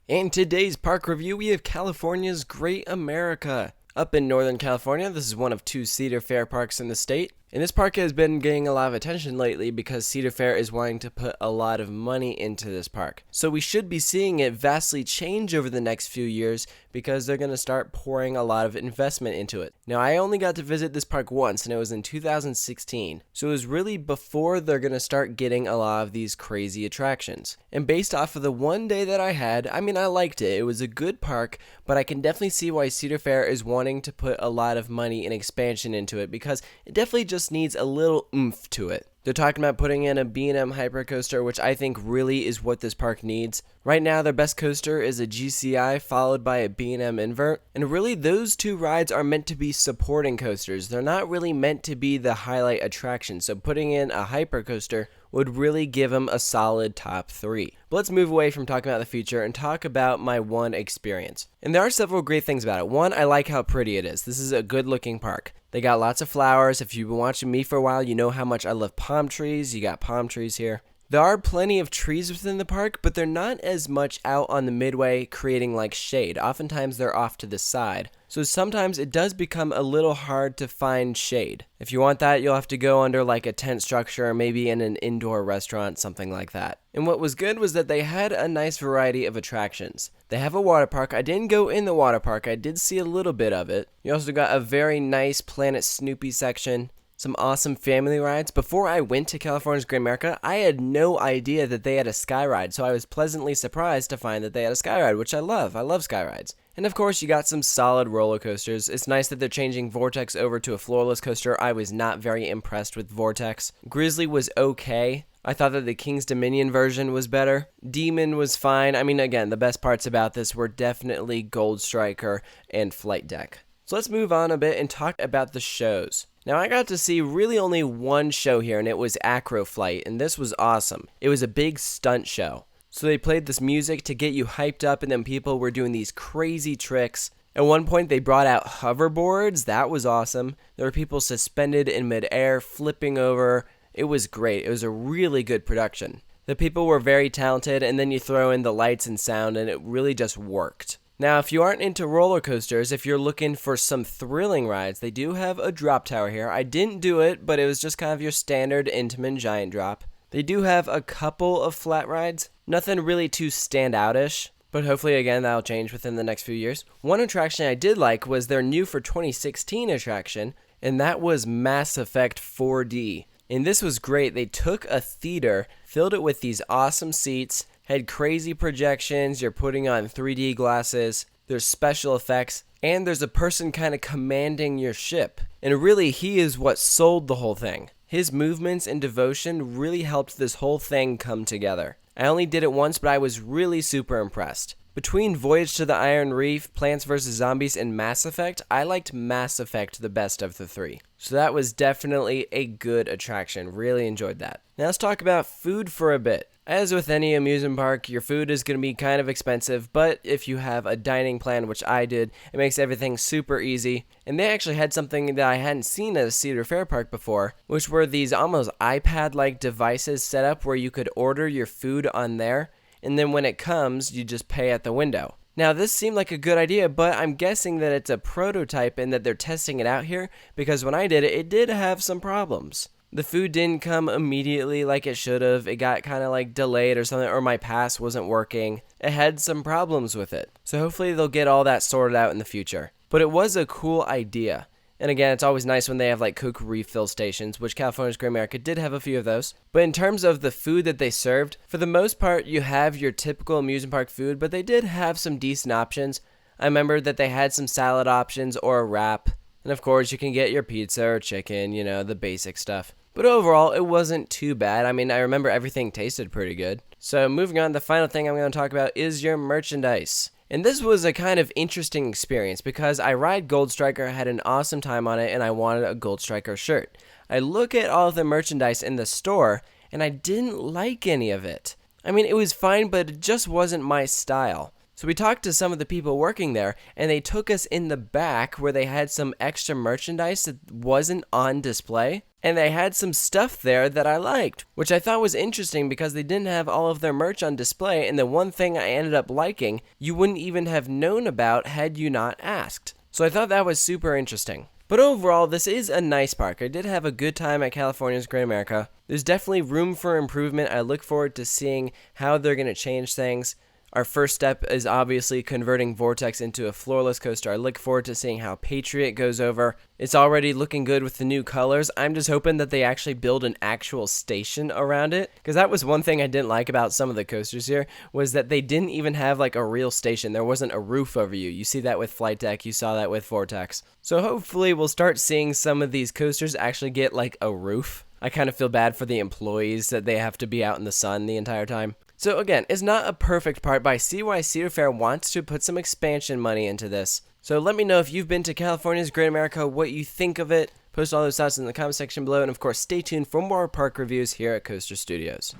In today's park review, we have California's Great America. Up in Northern California, this is one of two Cedar Fair parks in the state. And this park has been getting a lot of attention lately because Cedar Fair is wanting to put a lot of money into this park. So we should be seeing it vastly change over the next few years because they're going to start pouring a lot of investment into it. Now, I only got to visit this park once, and it was in 2016. So it was really before they're going to start getting a lot of these crazy attractions. And based off of the one day that I had, I liked it. It was a good park, but I can definitely see why Cedar Fair is wanting to put a lot of money and expansion into it because it definitely just needs a little oomph to it. They're talking about putting in a B&M hypercoaster, which I think really is what this park needs. Right now, their best coaster is a GCI followed by a B&M invert, and really those two rides are meant to be supporting coasters. They're not really meant to be the highlight attraction, so putting in a hypercoaster would really give them a solid top 3. But let's move away from talking about the future and talk about my one experience. And there are several great things about it. One, I like how pretty it is. This is a good looking park. They got lots of flowers. If you've been watching me for a while, you know how much I love palm trees. You got palm trees here. There are plenty of trees within the park, but they're not as much out on the midway creating like shade. Oftentimes they're off to the side. So sometimes it does become a little hard to find shade. If you want that, you'll have to go under like a tent structure or maybe in an indoor restaurant, something like that. And what was good was that they had a nice variety of attractions. They have a water park. I didn't go in the water park. I did see a little bit of it. You also got a very nice Planet Snoopy section. Some awesome family rides. Before I went to California's Great America, I had no idea that they had a sky ride, so I was pleasantly surprised to find that they had a sky ride, which I love. I love sky rides. And of course, you got some solid roller coasters. It's nice that they're changing Vortex over to a floorless coaster. I was not very impressed with Vortex. Grizzly was okay. I thought that the King's Dominion version was better. Demon was fine. Again, the best parts about this were definitely Gold Striker and Flight Deck. So let's move on a bit and talk about the shows. Now, I got to see really only one show here, and it was Acro Flight, and this was awesome. It was a big stunt show. So they played this music to get you hyped up, and then people were doing these crazy tricks. At one point, they brought out hoverboards. That was awesome. There were people suspended in midair, flipping over. It was great. It was a really good production. The people were very talented, and then you throw in the lights and sound, and it really just worked. Now, if you aren't into roller coasters, if you're looking for some thrilling rides, they do have a drop tower here. I didn't do it, but it was just kind of your standard Intamin giant drop. They do have a couple of flat rides. Nothing really too standout-ish, but hopefully, again, that'll change within the next few years. One attraction I did like was their new for 2016 attraction, and that was Mass Effect 4D. And this was great. They took a theater, filled it with these awesome seats, had crazy projections, you're putting on 3D glasses, there's special effects, and there's a person kind of commanding your ship. And really, he is what sold the whole thing. His movements and devotion really helped this whole thing come together. I only did it once, but I was really super impressed. Between Voyage to the Iron Reef, Plants vs. Zombies, and Mass Effect, I liked Mass Effect the best of the three. So that was definitely a good attraction. Really enjoyed that. Now let's talk about food for a bit. As with any amusement park, your food is going to be kind of expensive, but if you have a dining plan, which I did, it makes everything super easy. And they actually had something that I hadn't seen at a Cedar Fair park before, which were these almost iPad-like devices set up where you could order your food on there, and then when it comes, you just pay at the window. Now, this seemed like a good idea, but I'm guessing that it's a prototype and that they're testing it out here, because when I did it, it did have some problems. The food didn't come immediately like it should have. It got kind of like delayed or something, or my pass wasn't working. It had some problems with it. So hopefully they'll get all that sorted out in the future. But it was a cool idea. And again, it's always nice when they have like Coke refill stations, which California's Great America did have a few of those. But in terms of the food that they served, for the most part, you have your typical amusement park food, but they did have some decent options. I remember that they had some salad options or a wrap. And of course, you can get your pizza or chicken, the basic stuff. But overall, it wasn't too bad. I remember everything tasted pretty good. So moving on, the final thing I'm going to talk about is your merchandise. And this was a kind of interesting experience because I ride Gold Striker, I had an awesome time on it, and I wanted a Gold Striker shirt. I look at all of the merchandise in the store, and I didn't like any of it. It was fine, but it just wasn't my style. So we talked to some of the people working there, and they took us in the back where they had some extra merchandise that wasn't on display. and they had some stuff there that I liked, which I thought was interesting because they didn't have all of their merch on display, and the one thing I ended up liking, you wouldn't even have known about had you not asked. So I thought that was super interesting. But overall, this is a nice park. I did have a good time at California's Great America. There's definitely room for improvement. I look forward to seeing how they're going to change things. Our first step is obviously converting Vortex into a floorless coaster. I look forward to seeing how Patriot goes over. It's already looking good with the new colors. I'm just hoping that they actually build an actual station around it, because that was one thing I didn't like about some of the coasters here, was that they didn't even have like a real station. There wasn't a roof over you. You see that with Flight Deck, you saw that with Vortex. So hopefully we'll start seeing some of these coasters actually get like a roof. I kind of feel bad for the employees that they have to be out in the sun the entire time. So again, it's not a perfect part, but I see why Cedar Fair wants to put some expansion money into this. So let me know if you've been to California's Great America, what you think of it. Post all those thoughts in the comment section below, and of course stay tuned for more park reviews here at Coaster Studios.